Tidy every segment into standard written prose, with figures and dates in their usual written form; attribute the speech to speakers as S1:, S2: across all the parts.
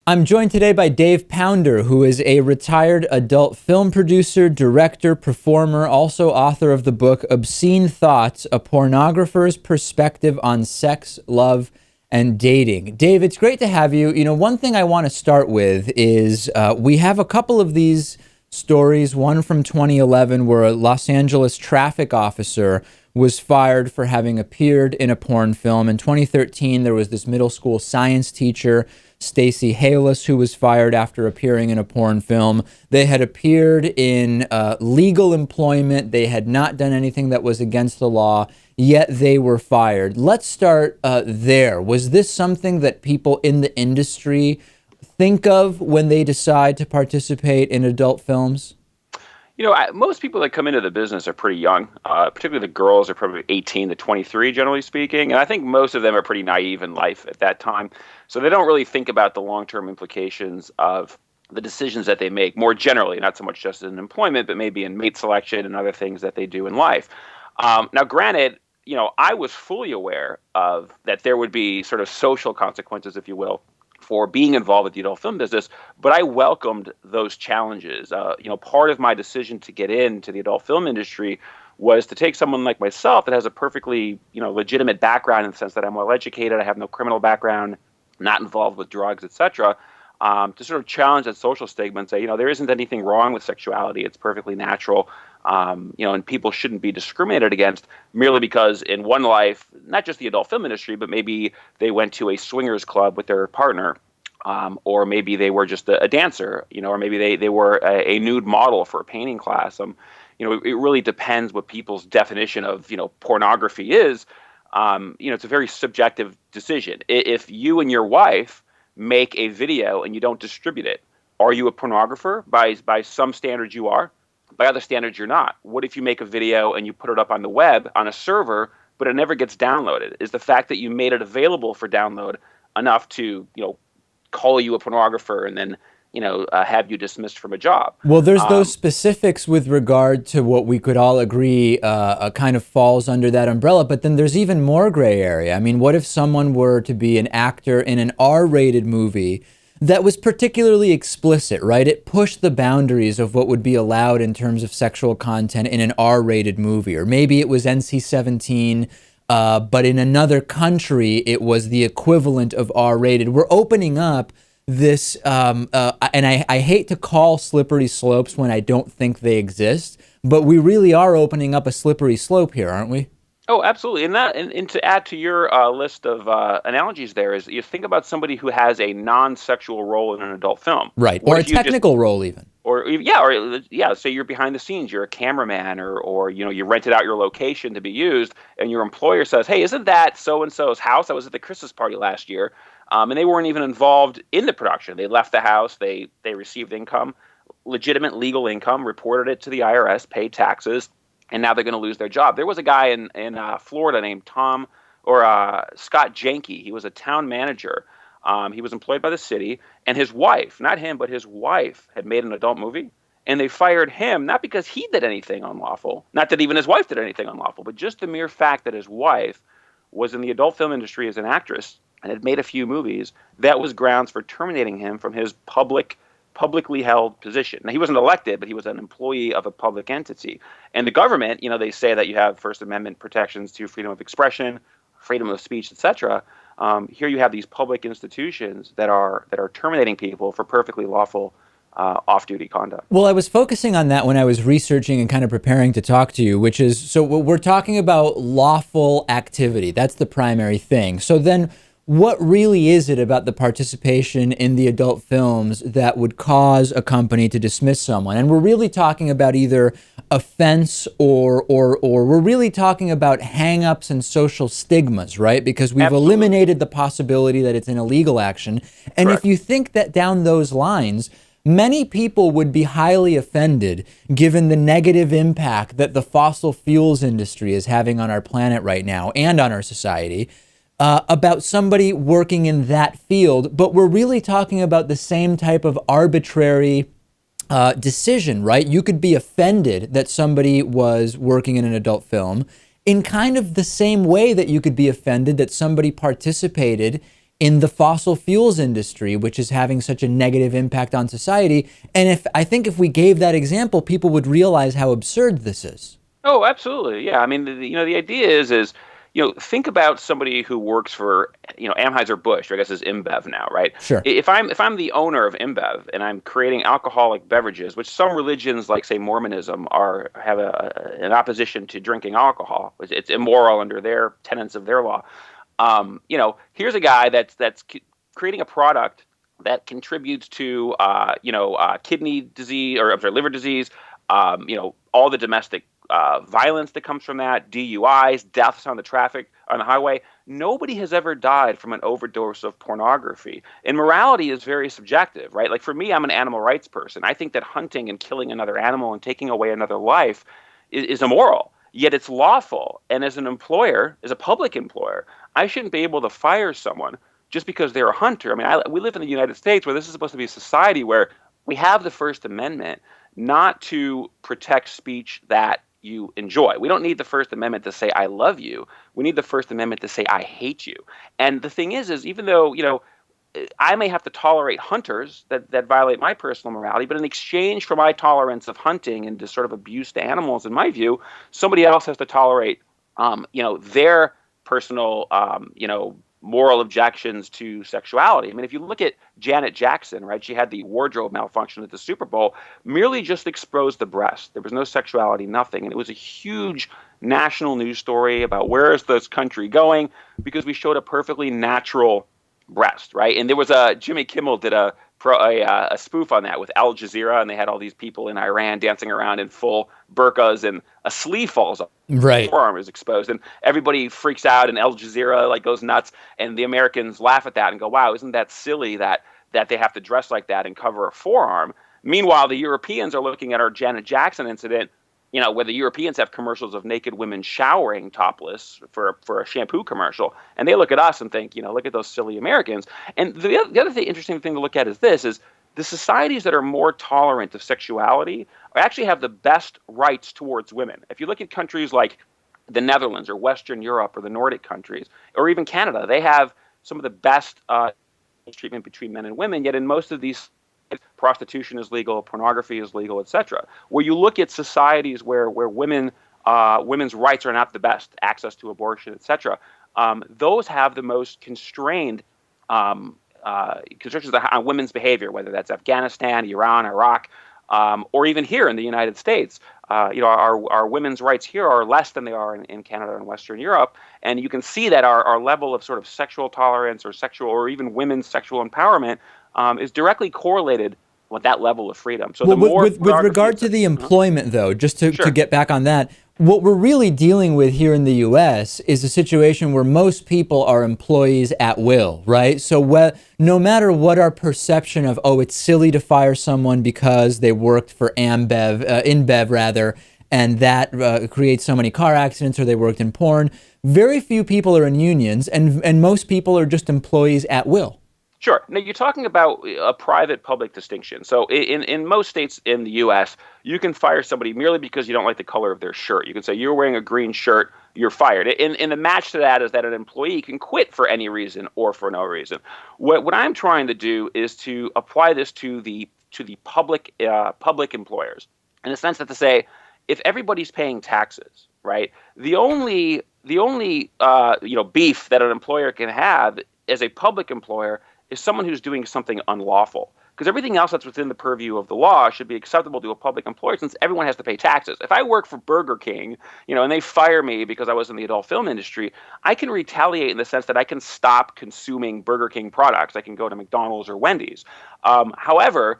S1: I'm joined today by Dave Pounder, who is a retired adult film producer, director, performer, also author of the book Obscene Thoughts, A Pornographer's Perspective on Sex, Love, and Dating. Dave, it's great to have you. You know, one thing I want to start with is we have a couple of these stories, one from 2011 where a Los Angeles traffic officer was fired for having appeared in a porn film. In 2013, there was this middle school science teacher, Stacey Halis, who was fired after appearing in a porn film. They had appeared in legal employment. They had not done anything that was against the law, yet they were fired. Let's start there. Was this something that people in the industry think of when they decide to participate in adult films?
S2: You know, most people that come into the business are pretty young. Particularly the girls are probably 18 to 23, generally speaking. And I think most of them are pretty naive in life at that time. So they don't really think about the long-term implications of the decisions that they make more generally, not so much just in employment, but maybe in mate selection and other things that they do in life. Now, granted, you know, I was fully aware of that there would be sort of social consequences, if you will, for being involved with the adult film business, but I welcomed those challenges. You know, part of my decision to get into the adult film industry was to take someone like myself that has a perfectly, you know, legitimate background in the sense that I'm well educated, I have no criminal background, not involved with drugs, etc., to sort of challenge that social stigma and say, you know, there isn't anything wrong with sexuality. It's perfectly natural, you know, and people shouldn't be discriminated against merely because in one life, not just the adult film industry, but maybe they went to a swingers club with their partner, or maybe they were just a dancer, you know, or maybe they were a nude model for a painting class. You know, it really depends what people's definition of, you know, pornography is. You know, it's a very subjective decision. If you and your wife make a video and you don't distribute it, are you a pornographer? By some standards you are. By other standards you're not. What if you make a video and you put it up on the web on a server, but it never gets downloaded? Is the fact that you made it available for download enough to, you know, call you a pornographer and then, you know, have you dismissed from a job?
S1: Well, there's those specifics with regard to what we could all agree kind of falls under that umbrella, but then there's even more gray area. I mean, what if someone were to be an actor in an R-rated movie that was particularly explicit, right? It pushed the boundaries of what would be allowed in terms of sexual content in an R-rated movie, or maybe it was NC-17, but in another country, it was the equivalent of R-rated. We're opening up this, and I hate to call slippery slopes when I don't think they exist, but we really are opening up a slippery slope here, aren't we?
S2: Oh, absolutely. And to add to your list of analogies there is you think about somebody who has a non-sexual role in an adult film.
S1: Right, or a technical role even.
S2: Or say you're behind the scenes, you're a cameraman, or you know, you rented out your location to be used, and your employer says, hey, isn't that so-and-so's house? I was at the Christmas party last year. And they weren't even involved in the production. They left the house, they received income, legitimate legal income, reported it to the IRS, paid taxes, and now they're going to lose their job. There was a guy in Florida named Scott Janke. He was a town manager. He was employed by the city, and his wife, not him, but his wife had made an adult movie, and they fired him, not because he did anything unlawful, not that even his wife did anything unlawful, but just the mere fact that his wife was in the adult film industry as an actress and had made a few movies. That was grounds for terminating him from his publicly held position. Now, he wasn't elected, but he was an employee of a public entity. And the government, you know, they say that you have First Amendment protections to freedom of expression, freedom of speech, etc. Here you have these public institutions that are terminating people for perfectly lawful off-duty conduct.
S1: Well, I was focusing on that when I was researching and kind of preparing to talk to you, which is, so we're talking about lawful activity. That's the primary thing. So then what really is it about the participation in the adult films that would cause a company to dismiss someone? And we're really talking about either offense or we're really talking about hang-ups and social stigmas, right? Because we've
S2: Absolutely.
S1: Eliminated the possibility that it's an illegal action. And
S2: Correct.
S1: If you think that down those lines, many people would be highly offended given the negative impact that the fossil fuels industry is having on our planet right now and on our society. About somebody working in that field, but we're really talking about the same type of arbitrary decision, right? You could be offended that somebody was working in an adult film in kind of the same way that you could be offended that somebody participated in the fossil fuels industry, which is having such a negative impact on society. And I think if we gave that example, people would realize how absurd this is.
S2: Oh, absolutely. Yeah. I mean, the idea is, think about somebody who works for, Anheuser-Busch, or I guess is InBev now, right?
S1: Sure.
S2: If I'm the owner of InBev and I'm creating alcoholic beverages, which some religions like say Mormonism have an opposition to drinking alcohol, it's immoral under their tenets of their law. Here's a guy that's creating a product that contributes to, kidney disease, or I'm sorry, liver disease, all the domestic violence that comes from that, DUIs, deaths on the highway. Nobody has ever died from an overdose of pornography. And morality is very subjective, right? Like for me, I'm an animal rights person. I think that hunting and killing another animal and taking away another life is immoral. Yet it's lawful. And as an employer, as a public employer, I shouldn't be able to fire someone just because they're a hunter. I mean, we live in the United States where this is supposed to be a society where we have the First Amendment not to protect speech that you enjoy. We don't need the First Amendment to say I love you. We need the First Amendment to say I hate you. And the thing is even though, I may have to tolerate hunters that violate my personal morality, but in exchange for my tolerance of hunting and this sort of abuse to animals, in my view, somebody else has to tolerate, their personal, moral objections to sexuality. I mean, if you look at Janet Jackson, right, she had the wardrobe malfunction at the Super Bowl, merely just exposed the breast. There was no sexuality, nothing. And it was a huge national news story about where is this country going, because we showed a perfectly natural breast, right? And there was Jimmy Kimmel did a spoof on that with Al Jazeera, and they had all these people in Iran dancing around in full burqas, and a sleeve falls off.
S1: Right.
S2: Forearm is exposed, and everybody freaks out, and Al Jazeera goes nuts, and the Americans laugh at that and go, "Wow, isn't that silly that they have to dress like that and cover a forearm?" Meanwhile, the Europeans are looking at our Janet Jackson incident, where the Europeans have commercials of naked women showering topless for a shampoo commercial, and they look at us and think, look at those silly Americans. And the other interesting thing to look at is the societies that are more tolerant of sexuality actually have the best rights towards women. If you look at countries like the Netherlands or Western Europe or the Nordic countries, or even Canada, they have some of the best treatment between men and women, yet in most of these prostitution is legal, pornography is legal, etc. Where you look at societies where women's rights are not the best, access to abortion, etc., those have the most constrained constrictions on women's behavior, whether that's Afghanistan, Iran, Iraq, or even here in the United States. Our women's rights here are less than they are in Canada and Western Europe, and you can see that our level of sort of sexual tolerance or even women's sexual empowerment is directly correlated with that level of freedom. So
S1: with regard to the employment, though, just to get back on that, what we're really dealing with here in the U.S. is a situation where most people are employees at will, right? So no matter what our perception of, it's silly to fire someone because they worked for InBev rather, and that creates so many car accidents, or they worked in porn, very few people are in unions, and most people are just employees at will.
S2: Sure. Now, you're talking about a private-public distinction. So in most states in the U.S., you can fire somebody merely because you don't like the color of their shirt. You can say, you're wearing a green shirt, you're fired. And the match to that is that an employee can quit for any reason or for no reason. What I'm trying to do is to apply this to the public employers, in the sense that to say, if everybody's paying taxes, right, the only beef that an employer can have as a public employer is someone who's doing something unlawful. Because everything else that's within the purview of the law should be acceptable to a public employer, since everyone has to pay taxes. If I work for Burger King, and they fire me because I was in the adult film industry, I can retaliate in the sense that I can stop consuming Burger King products. I can go to McDonald's or Wendy's. However,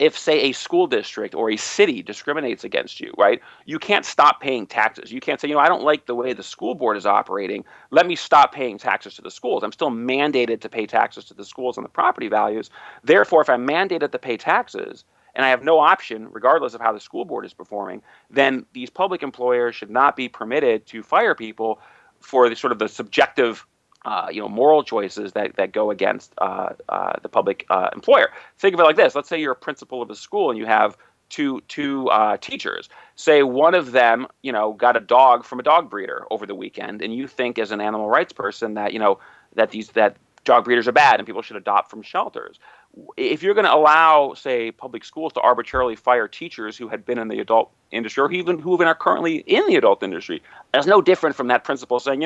S2: if, say, a school district or a city discriminates against you, right, you can't stop paying taxes. You can't say, I don't like the way the school board is operating. Let me stop paying taxes to the schools. I'm still mandated to pay taxes to the schools and the property values. Therefore, if I'm mandated to pay taxes and I have no option, regardless of how the school board is performing, then these public employers should not be permitted to fire people for the sort of the subjective moral choices that go against the public employer. Think of it like this. Let's say you're a principal of a school and you have two teachers. Say one of them, got a dog from a dog breeder over the weekend, and you think as an animal rights person that dog breeders are bad and people should adopt from shelters. If you're going to allow, say, public schools to arbitrarily fire teachers who had been in the adult industry or even who are currently in the adult industry, that's no different from that principle saying,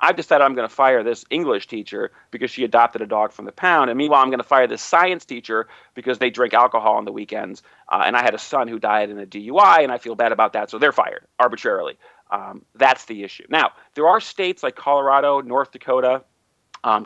S2: I've decided I'm going to fire this English teacher because she adopted a dog from the pound. And meanwhile, I'm going to fire this science teacher because they drink alcohol on the weekends. And I had a son who died in a DUI and I feel bad about that. So they're fired arbitrarily. That's the issue. Now, there are states like Colorado, North Dakota,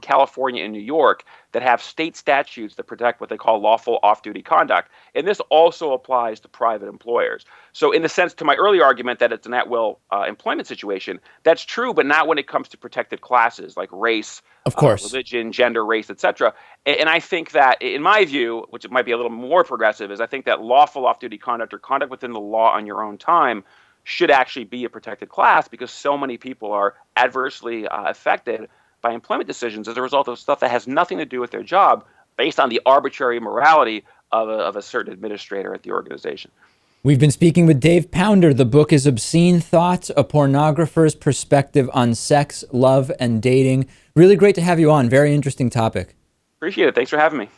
S2: California, and New York that have state statutes that protect what they call lawful off-duty conduct. And this also applies to private employers. So in the sense to my earlier argument that it's an at-will employment situation, that's true, but not when it comes to protected classes like race,
S1: of course,
S2: religion, gender, race, etc. And I think that, in my view, which it might be a little more progressive, is I think that lawful off-duty conduct or conduct within the law on your own time should actually be a protected class because so many people are adversely affected by employment decisions as a result of stuff that has nothing to do with their job based on the arbitrary morality of a certain administrator at the organization.
S1: We've been speaking with Dave Pounder. The book is Obscene Thoughts, a pornographer's perspective on sex, love, and dating. Really great to have you on. Very interesting topic.
S2: Appreciate it. Thanks for having me.